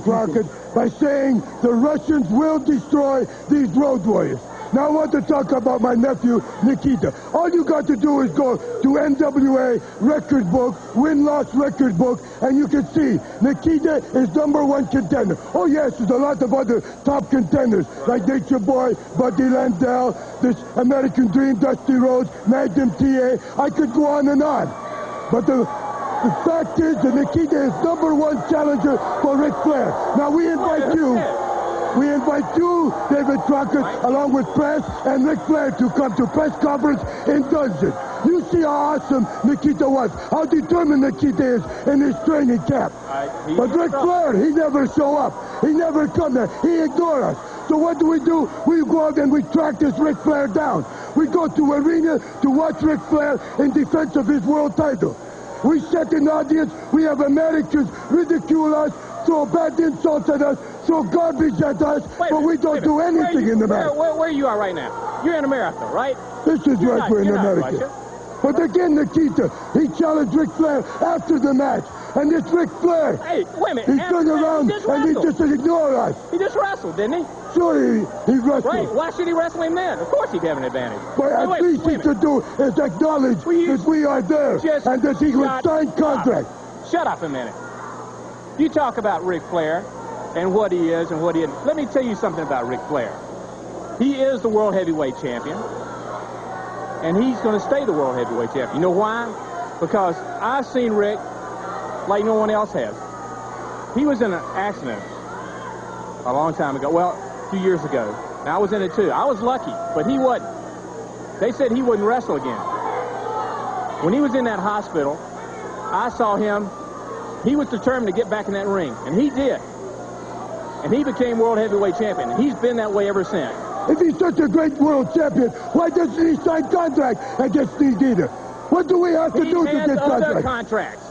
Crockett, by saying the Russians will destroy these road warriors. Now I want to talk about my nephew, Nikita. All you got to do is go to NWA record book, win-loss record book, and you can see Nikita is #1 contender. Oh yes, there's a lot of other top contenders, like Nature Boy, Buddy Landell, this American Dream, Dusty Rhodes, Magnum TA. I could go on and on. But the fact is that Nikita is #1 challenger for Ric Flair. Now we invite you, David Crockett, along with press and Ric Flair to come to press conference in Dungeon. You see how awesome Nikita was, how determined Nikita is in his training camp. But Ric Flair, he never show up. He never come there. He ignore us. So what do? We go out and we track this Ric Flair down. We go to arena to watch Ric Flair in defense of his world title. We set an audience. We have Americans ridicule us, throw bad insults at us, throw garbage at us, but we don't do anything in the match. Where you are right now? You're in America, right? This is right, we're in America. But again, Nikita, he challenged Ric Flair after the match. And this Ric Flair, hey, wait a minute. He turned around and he just ignored us. He just wrestled, didn't he? Sure, he wrestled. Right, why should he wrestle him then? Of course he'd have an advantage. But at least he should do is acknowledge that we are there and that he would sign contract. Shut up a minute. You talk about Ric Flair and what he is and what he isn't. Let me tell you something about Ric Flair. He is the World Heavyweight Champion, and he's going to stay the World Heavyweight Champion. You know why? Because I've seen Ric like no one else has. He was in an accident a long time ago. Well, a few years ago. And I was in it too. I was lucky, but he wasn't. They said he wouldn't wrestle again. When he was in that hospital, I saw him. He was determined to get back in that ring, and he did. And he became World Heavyweight Champion, and he's been that way ever since. If he's such a great world champion, why doesn't he sign contract against Nikita? What do we have to do to get He has other contracts.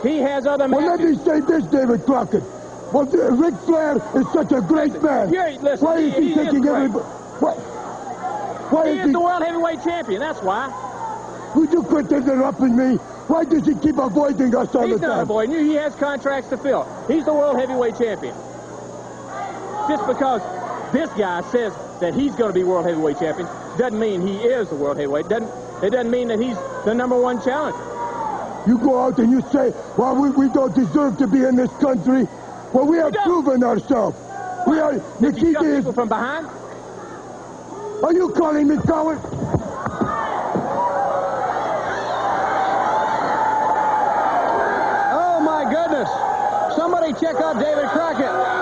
He has other matches. Well, let me say this, David Crockett. Well, Ric Flair is such a great man. Listen, why is he taking everybody? Why he is the World Heavyweight Champion, that's why. Would you quit interrupting me? Why does he keep avoiding us all the time? He's not avoiding you. He has contracts to fill. He's the World Heavyweight Champion. Just because this guy says that he's going to be World Heavyweight Champion doesn't mean he is the World Heavyweight. It doesn't mean that he's the #1 challenger. You go out and you say, well, we don't deserve to be in this country. Well, we have proven ourselves. We are. Nikita is people from behind. Are you calling me coward? Oh my goodness! Somebody check out David Crockett.